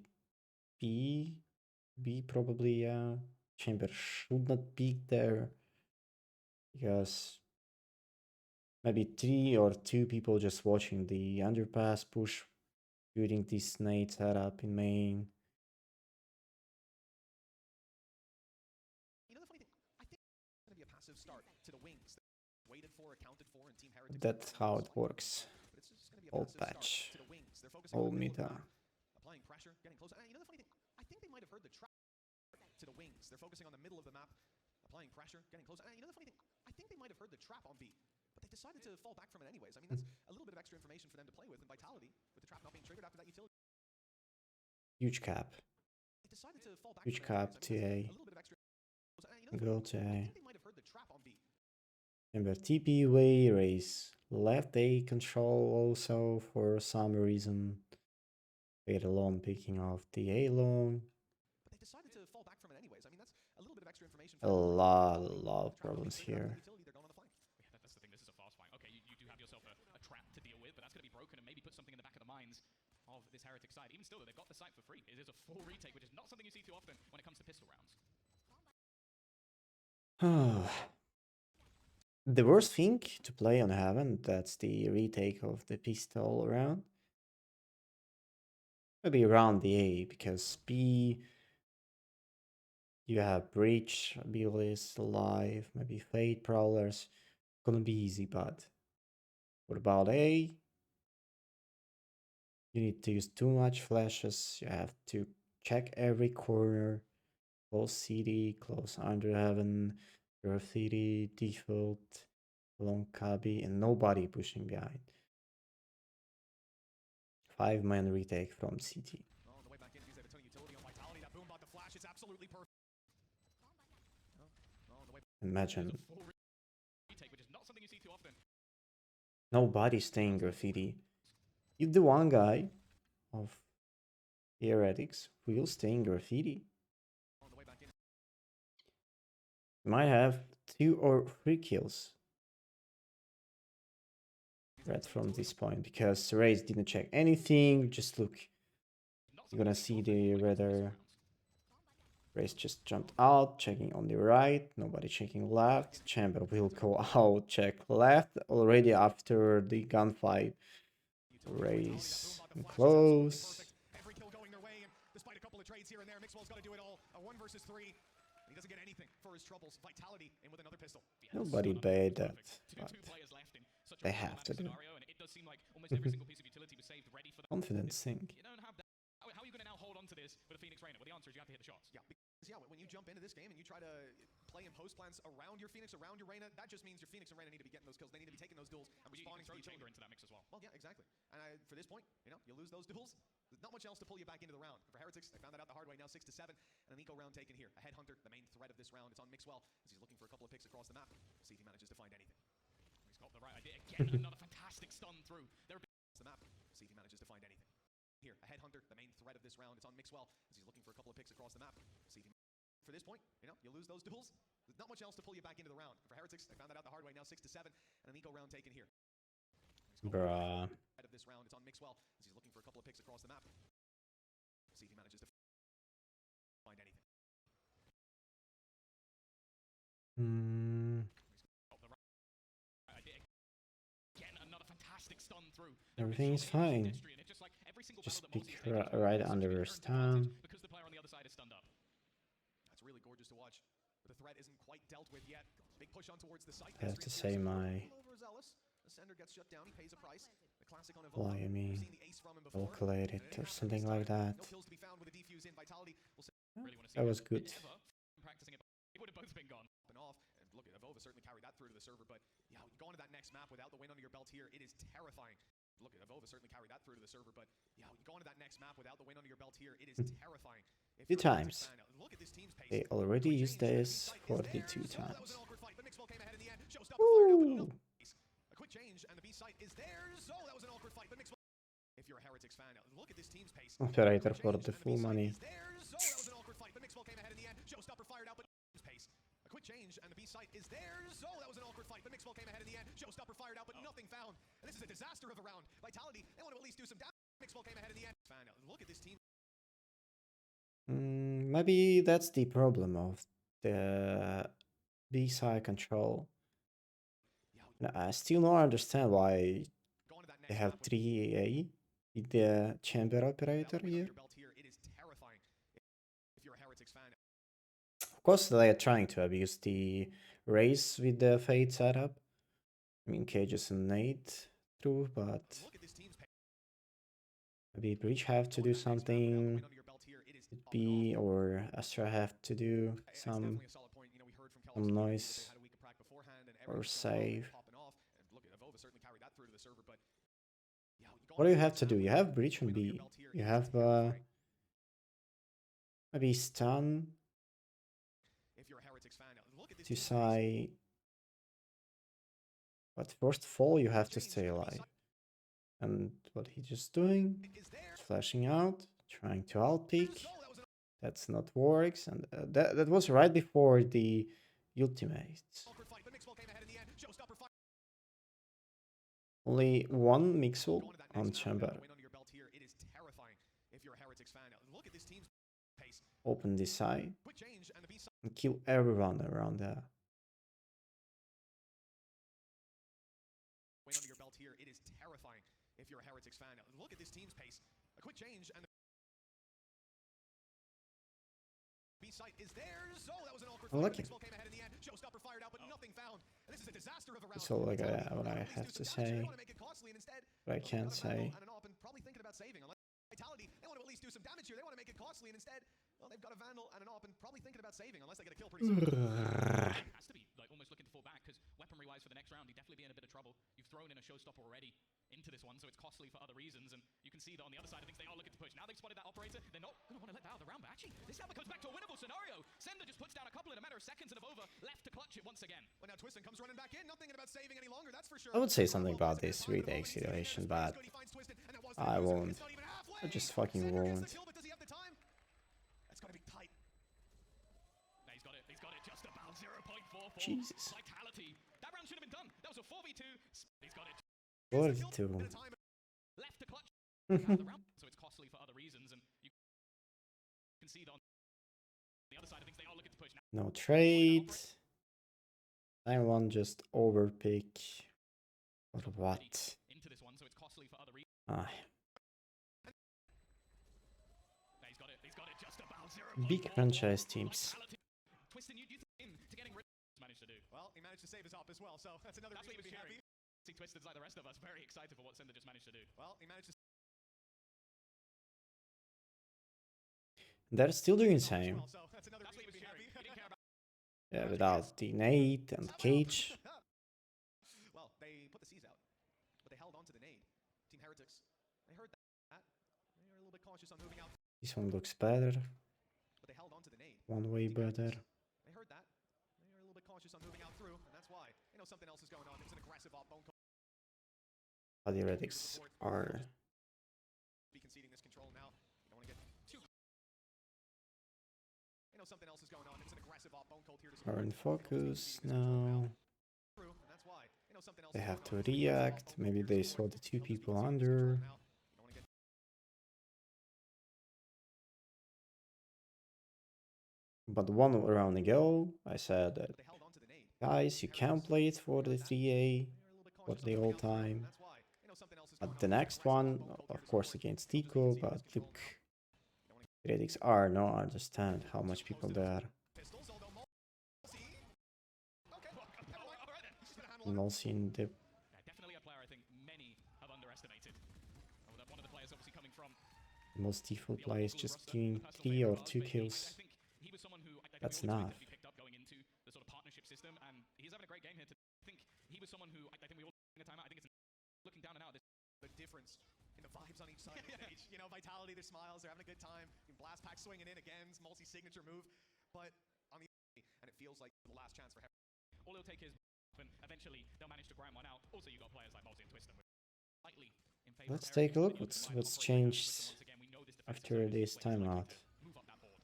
B. B probably, yeah. Chamber should not peek there because maybe 3 or 2 people just watching the underpass push during this nade setup in main. You know the funny thing, I think it's going to be a passive start to the wings. Waited for, accounted for, and Team Heretics. That's how it works. But it's just going to be a All passive patch. start to the wings. They're focusing All on the middle of the meta. map, applying pressure, getting closer. You know the funny thing, I think they might have heard the trap to the wings. They're focusing on the middle of the map, applying pressure, getting closer. You know the funny thing, I think they might have heard the trap on V, but they decided to fall back from it anyways. I mean, that's a little bit of extra information for them to play with, and Vitality, with the trap not being triggered after that utility. Huge cap. They decided to fall back Huge from it cap anyways. to I mean, A. that's a little bit of extra. You know, Go to I A. think they might have heard the trap on V. Remember TP way race. Left A control also for some reason. Wait alone picking off the A lone. But they decided to fall back from it anyways. I mean, that's a little bit of extra information A for them to play with. lot Vitality, of with the trap not being problems triggered after here. that utility, they're going on the flank. Yeah, that's the thing. This is a fast fight. Okay, you do have yourself a trap to deal with, but that's going to be broken and maybe put something in the back of the minds of this Heretic side. Even still, though, they've got the site for free. It is a full retake, which is not something you see too often when it comes to pistol rounds. The worst thing to play on Heaven, that's the retake of the pistol round. Maybe around the A, because B, you have Breach abilities alive, maybe Fate Prowlers. Gonna be easy, but what about A? You need to use too much flashes, you have to check every corner, close CD, close under Heaven, graffiti, default, long cubby, and nobody pushing behind. 5-man retake from CT. On the way back in, use that utility on Vitality. That boom bot, the flash, it's absolutely perfect. On the way Imagine Full retake, which is not something you see too often. nobody staying graffiti. If the one guy of Heretics will stay in graffiti, on the way back in. might have 2 or 3 kills right from this point, because Raze didn't check anything. Just look, you're gonna see the radar. Raze just jumped out, checking on the right, nobody checking left. Chamber will go out, check left already after the gunfight. Raze close. Every kill going their way, and despite a couple of trades here and there, Mixwell's got to do it all. A 1 versus 3. He doesn't get anything for his troubles. Vitality in with another pistol. Nobody baited that, but Two players left in such a they have to do. scenario, and it does seem like almost every single piece of utility was saved ready for the Confidence thing. You don't have that. How are you going to now hold on to this with a Phoenix Rainer? Well, the answer is you have to hit the shots. Yeah, because when you jump into this game and you try to play in post plans around your Phoenix, around your Reyna, that just means your Phoenix and Reyna need to be getting those kills. They need to be taking those duels and But you can responding to throw the Chamber utility. into that mix as well. Well, yeah, exactly. And for this point, you lose those duels. There's not much else to pull you back into the round. For Heretics, they found that out the hard way. Now 6-7, and an eco round taken here. A Headhunter, the main threat of this round. It's on Mixwell as he's looking for a couple of picks across the map. See if he manages to find anything. He's got the right idea. Again, another fantastic stun through. They're Across the map. See if he manages to find anything. Here, a Headhunter, the main threat of this round. It's on Mixwell as he's looking for a couple of picks across the map. See if he. For this point, you lose those duels. There's not much else to pull you back into the round. For Heretics, they found that out the hard way. Now 6-7, and an eco round taken here. Bruh. Of this round, it's on Mixwell as he's looking for a couple of picks across the map. See if he manages to find anything. got the right idea. Again, another fantastic stun through. Everything is fine. Just pick right under her stun. Because the player on the other side is stunned up. That's really gorgeous to watch. But the threat isn't quite dealt with yet. Big push on towards the site. I have to say my Overzealous. The sender gets shut down. He pays a price. The classic on why I mean calculate it or something like that. No kills to be found with a defuse in. Vitality will Really want to see That was good. Practicing it, it would have both been gone. and off. And look, Avova certainly carried that through to the server. But yeah, going to that next map without the win under your belt here, it is terrifying. Look, Avova certainly carried that through to the server, but yeah, you go into that next map without the win under your belt here, it is terrifying. If Two you're a Heretic times. fan, look at this team's pace. They already Quick used change, and the this B site is 42 theirs. Oh, that was times. an awkward fight, but Mixwell came ahead in the end. Showstopper fired out, but Woo! a quick change, and the B site is theirs. Oh, that was an awkward fight, but Mixwell. If you're a Heretics fan, look at this team's pace. Operator Quick for change, the and full B site money. is theirs. Oh, that was an awkward fight, but Mixwell came ahead in the end. Showstopper fired out, but pace. A quick change, and the B site is theirs. Oh, that was an awkward fight, but Mixwell came ahead in the end. Showstopper fired out, but nothing found. And this is a disaster of a round. Vitality, they want to at least do some damage. Mixwell came ahead in the end. Fan, look at this team. Maybe that's the problem of the B-side control. I still don't understand why they have 3A with the chamber operator here. Of course, they are trying to abuse the race with the Fade setup. I mean, Cages and Nate through, but maybe Breach have to do something. B or Astra have to do some noise or save. What do you have to do? You have Breach on B. You have maybe stun to say, but first of all you have to stay alive. And what he's just doing is flashing out, trying to outpeak. That's not works, and that was right before the ultimates. Only one Mixel on chamber. Open this side and kill everyone around there. Win under your belt here, it is terrifying if you're a Heretics fan. Look at this team's pace. A quick change and the B site is theirs. Oh, that was an awkward fight. Mixwell came ahead in the end. Showstopper fired out, but nothing found. And this is a disaster of a round. That's all what I have to say. But I can't say. Probably thinking about saving. Vitality, they want to at least do some damage here. They want to make it costly, and instead, well, they've got a Vandal and an AWP, and probably thinking about saving unless they get a kill pretty soon. Has to be like almost looking to fall back because weaponry-wise for the next round, he'd definitely be in a bit of trouble. You've thrown in a showstopper already into this one, so it's costly for other reasons. And you can see that on the other side of things, they are looking to push. Now they've spotted that operator. They're not going to want to let that out of the round, but actually, this now becomes back to a winnable scenario. Sender just puts down a couple in a matter of seconds and Avova left to clutch it once again. Well, now Twiston comes running back in, not thinking about saving any longer, that's for sure. I would say something about this retake situation, but I won't. I just fucking won't. That's gotta be tight. He's got it just about 0.44. Jesus. Vitality. That round should have been done. That was a 4v2. He's got it. 42. Left to clutch the round, so it's costly for other reasons, and you can see that on the other side of things, they are looking to push now. No trade. 9-1 just overpick. Or what? Into this one, so it's costly for other reasons. Ah. He's got it just about 0.44. Big franchise teams. Twiston, you think to getting rid of managed to do? Well, he managed to save his AWP as well, so that's another reason to be happy. See Twiston's like the rest of us, very excited for what Sender just managed to do. Well, he managed to. They're still doing the same. So that's another reason to be happy. Yeah, without the nade and cage. Well, they put the C's out, but they held on to the nade. Team Heretics, they heard that. They were a little bit cautious on moving out. This one looks better. But they held on to the nade. One way better. They heard that. They were a little bit cautious on moving out through, and that's why. They know something else is going on. It was an aggressive bone call. The Heretics are Be conceding this control now. You don't want to get too. They know something else is going on. It was an aggressive bone cold here to are in focus now. They have to react. Maybe they saw the two people under. But one round ago, I said that, guys, you can play it for the 3A for the whole time. But the next one, of course, against Tico, but look, critics are not understand how much people there are. And also in the definitely a player I think many have underestimated. One of the players obviously coming from most default plays just giving 3 or 2 kills. That's enough. Picked up going into the sort of partnership system, and he's having a great game here. I think he was someone who I think we all think a timeout. I think it's looking down and out. the difference in the vibes on each side of the stage. You know, Vitality, their smiles, they're having a good time. Blast Pack swinging in again, multi-signature move. But on the and it feels like the last chance for Heretics. All it'll take is and eventually they'll manage to grind one out. Also, you got players like Multi and Twiston with slightly in favor. Let's take a look what's changed after this timeout. Move up that board.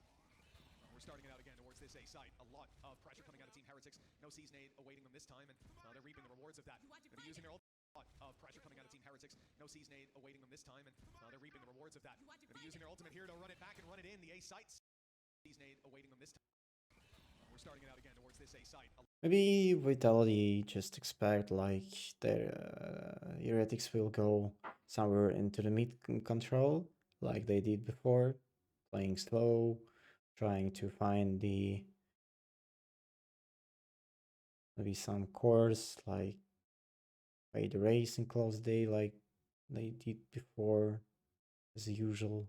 We're starting it out again towards this A site. A lot of pressure coming out of Team Heretics. No Season 8 awaiting them this time, and they're reaping the rewards of that. They're using their lot of pressure coming out of Team Heretics. No Season 8 awaiting them this time, and they're reaping the rewards of that. They're using their ultimate here to run it back and run it in. The A sites. Season 8 awaiting them this time. We're starting it out again towards this A site. Maybe Vitality just expect like their Heretics will go somewhere into the mid control like they did before, playing slow, trying to find the maybe some course like play the race in close day like they did before as usual.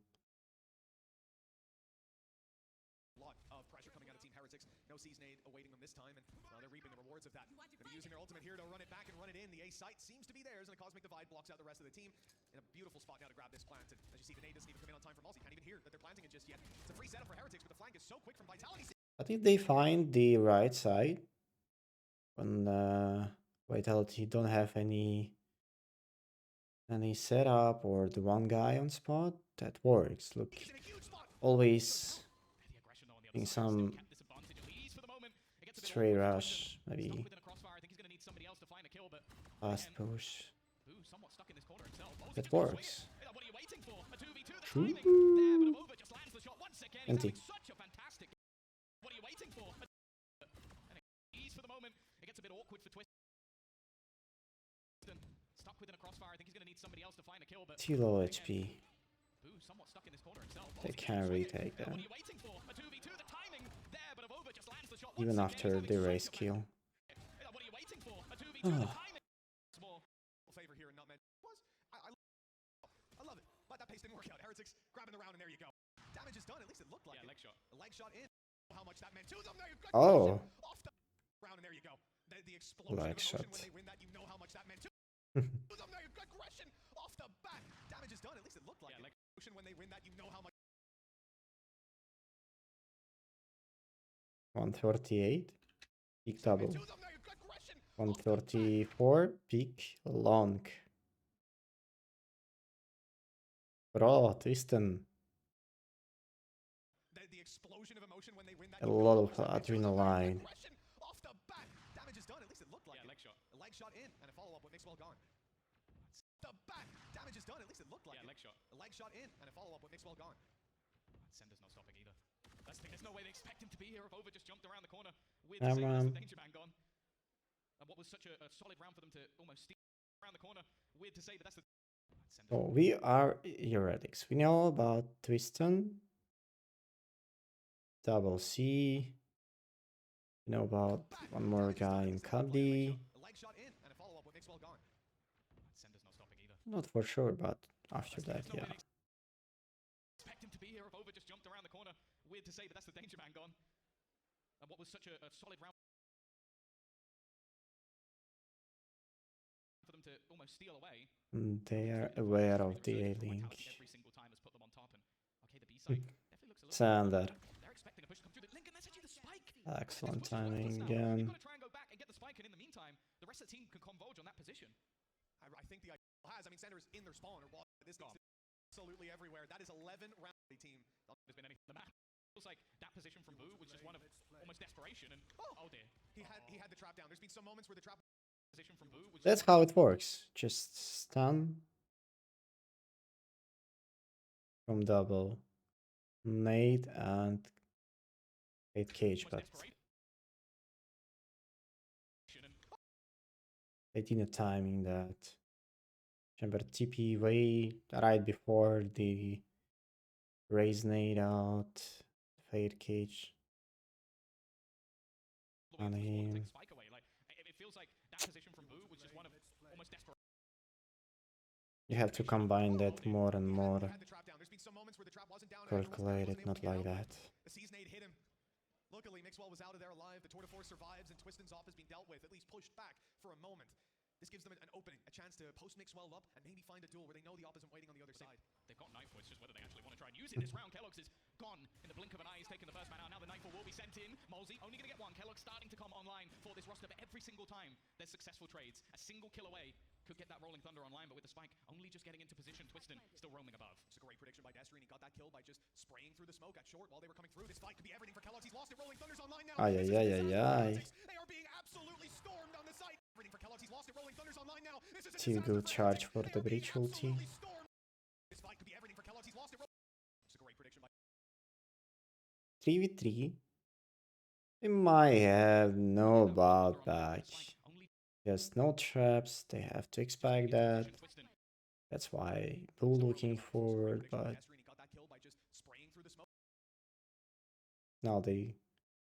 Lot of pressure coming out of Team Heretics. No Season 8 awaiting them this time, and they're reaping the rewards of that. They're using their ultimate here to run it back and run it in. The A site seems to be theirs, and the Cosmic Divide blocks out the rest of the team. In a beautiful spot now to grab this plant. And as you see, the nade doesn't even come in on time for Multi. Can't even hear that they're planting it just yet. It's a free setup for Heretics, but the flank is so quick from Vitality. But if they find the right side when Vitality don't have any setup or the one guy on spot, that works. Look, always in some stray rush, maybe fast push. That works. True. Empty. What are you waiting for? Ease for the moment. It gets a bit awkward for Twiston. Stuck within a crossfire. I think he's going to need somebody else to find a kill. But Too low HP. Somewhat stuck in this corner himself. They can't retake that. What are you waiting for? A 2v2. The timing there, but Avova just lands the shot. Even after the race kill. What are you waiting for? A 2v2. The timing. Small Favor here and not meant was. I love it. But that pace didn't work out. Heretics grabbing the round, and there you go. Damage is done. At least it looked like it. leg shot. A leg shot in. How much that meant to them. Oh. Off the round, and there you go. The explosion Leg of shot. emotion when they win that, you know how much that meant to them. Aggression off the back. Damage is done. At least it looked like it. Emotion when they win that, you know how much. 138. Peak double. 134. Peak long. Bro, Twiston. The explosion of emotion when they win that. A lot of adrenaline. Off the back. Damage is done. At least it looked like it. leg shot. A leg shot in and a follow-up with Mixwell gone. The back. Damage is done. At least it looked like it. leg shot. A leg shot in and a follow-up with Mixwell gone. Sender's not stopping either. That's the thing. There's no way they expect him to be here if Over just jumped around the corner with the danger man gone. And what was such a solid round for them to almost steal around the corner. Weird to say, but that's the. So we are Heretics. We know about Twiston. Double C. We know about one more guy in Cuddy. Not for sure, but after that, yeah. Expect him to be here if Over just jumped around the corner. Weird to say, but that's the danger man gone. And what was such a solid round for them to almost steal away. They are aware of the A-Link. Every single time has put them on top, and okay, the B side definitely looks a little. Sander. They're expecting a push to come through the link, and that's actually the spike. Excellent timing You've again. got to try and go back and get the spike, and in the meantime, the rest of the team can converge on that position. I think the idea has. I mean, Sander is in their spawn or what? This is absolutely everywhere. That is 11 round team. There's been anything. The map feels like that position from Boo was just one of almost desperation, and oh dear. He had the trap down. There's been some moments where the trap position from Boo was. That's how it works. Just stun from double nade and 8 cage, but they didn't timing that. Remember TP way right before the raise nade out, fade cage on him. It feels like that position from Boo was just one of almost desperate. You have to combine that more and more. Calculate it, not like that. The Season 8 hit him. Luckily, Mixwell was out of there alive. The Tour de Force survives, and Twiston's off has been dealt with, at least pushed back for a moment. This gives them an opening, a chance to post-mix well up and maybe find a duel where they know the opposite waiting on the other side. They've got Nightfall, it's just whether they actually want to try and use it this round. Kellogg's is gone in the blink of an eye. He's taken the first man out. Now the Nightfall will be sent in. Molesey only going to get one. Kellogg's starting to come online for this roster, but every single time there's successful trades. A single kill away could get that Rolling Thunder online, but with the Spike only just getting into position, Twiston still roaming above. It's a great prediction by Destry, and he got that kill by just spraying through the smoke at short while they were coming through. This fight could be everything for Kellogg's. He's lost it. Rolling Thunder's online now. Ay, ay, ay, ay, ay. They are being absolutely stormed on the site. Everything for Kellogg's. He's lost it. Rolling Thunder's online now. This is a To go charge for the breach ulti. This fight could be everything for Kellogg's. He's lost it. It's a great prediction by 3v3. They might have no bot back. There's no traps, they have to expect that. That's why Bull looking forward, but now they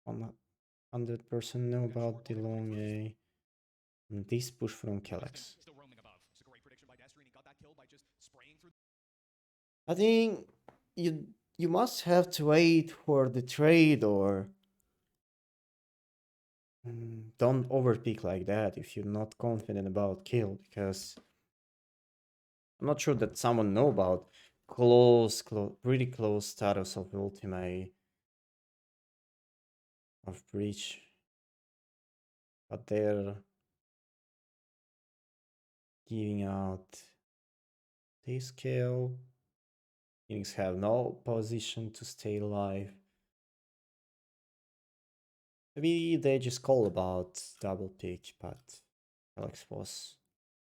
100% know about the long A. And this push from Kellogg's. I think you must have to wait for the trade, or don't overpeak like that if you're not confident about kill, because I'm not sure that someone know about pretty close status of ultimate of breach, but they're giving out this kill. Phoenix have no position to stay alive. Maybe they just call about double pick, but Alex was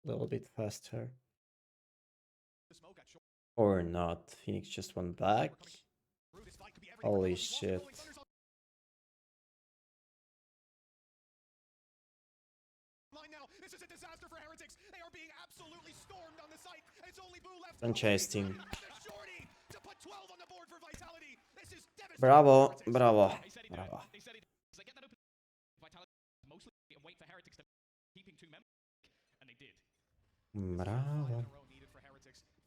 a little bit faster. Or not. Phoenix just went back. Holy shit. This is a disaster for Heretics. They are being absolutely stormed on the site. It's only Boo left. Fantastic. To put 12 on the board for Vitality. This is devastating. Bravo, bravo, bravo. Mostly wait for Heretics to keeping 2 members, and they did. Bravo.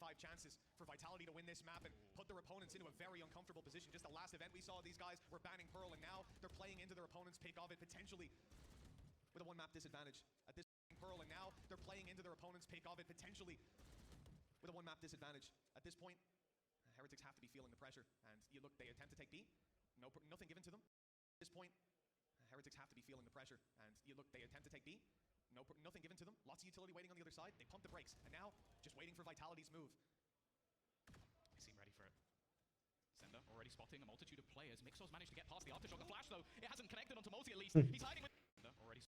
5 chances for Vitality to win this map and put their opponents into a very uncomfortable position. Just the last event we saw, these guys were banning Pearl, and now they're playing into their opponent's pick of it, potentially with a 1-map disadvantage. At this Pearl, and now they're playing into their opponent's pick of it, potentially with a 1-map disadvantage. At this point, Heretics have to be feeling the pressure, and you look, they attempt to take B, nothing given to them. At this point, Heretics have to be feeling the pressure, and you look, they attempt to take B, nothing given to them. Lots of utility waiting on the other side. They pump the brakes, and now just waiting for Vitality's move. They seem ready for it. Sender already spotting a multitude of players. Mixor's managed to get past the aftershock. The flash, though, it hasn't connected onto Multi at least. He's hiding with already.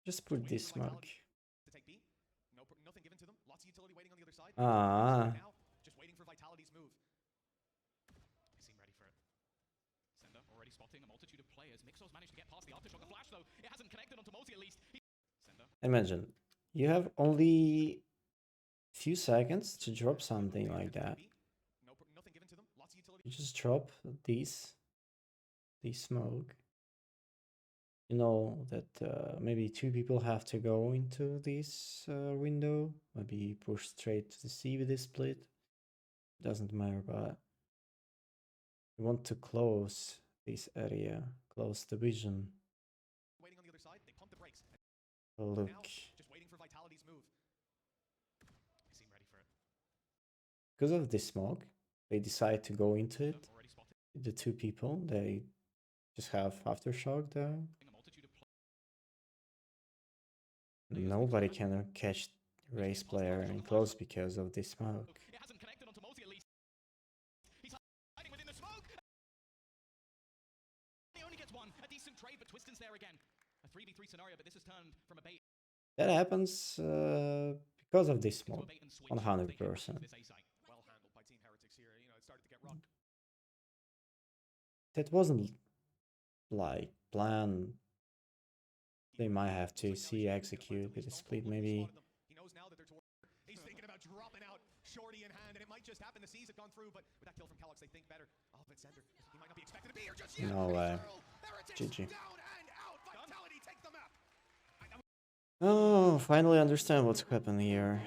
Just put this mark. To take B, nothing given to them. Lots of utility waiting on the other side. Now just waiting for Vitality's move. They seem ready for it. Sender already spotting a multitude of players. Mixor's managed to get past the aftershock. The flash, though, it hasn't connected onto Multi at least. Imagine you have only few seconds to drop something like that. You just drop this smoke. You know that maybe 2 people have to go into this window. Maybe push straight to the C with this split. Doesn't matter, but you want to close this area, close the vision. Waiting on the other side, they pump the brakes. Look. Now, just waiting for Vitality's move. They seem ready for it. Because of this smoke, they decide to go into it. The 2 people, they just have aftershock there. Nobody can catch race player in close because of this smoke. It hasn't connected onto Multi at least. He's hiding within the smoke. He only gets one. A decent trade, but Twiston's there again. A 3v3 scenario, but this has turned from a bait. That happens because of this smoke, 100%. Well handled by Team Heretics here. You know, it started to get rocked. That wasn't like planned. They might have to see execute with a split, maybe. He knows now that they're he's thinking about dropping out Shorty in hand, and it might just happen. The C's have gone through, but with that kill from Kellogg's, they think better. Oh, but Sender, he might not be expected to be here just yet. No way. GG. Oh, finally understand what's happened here.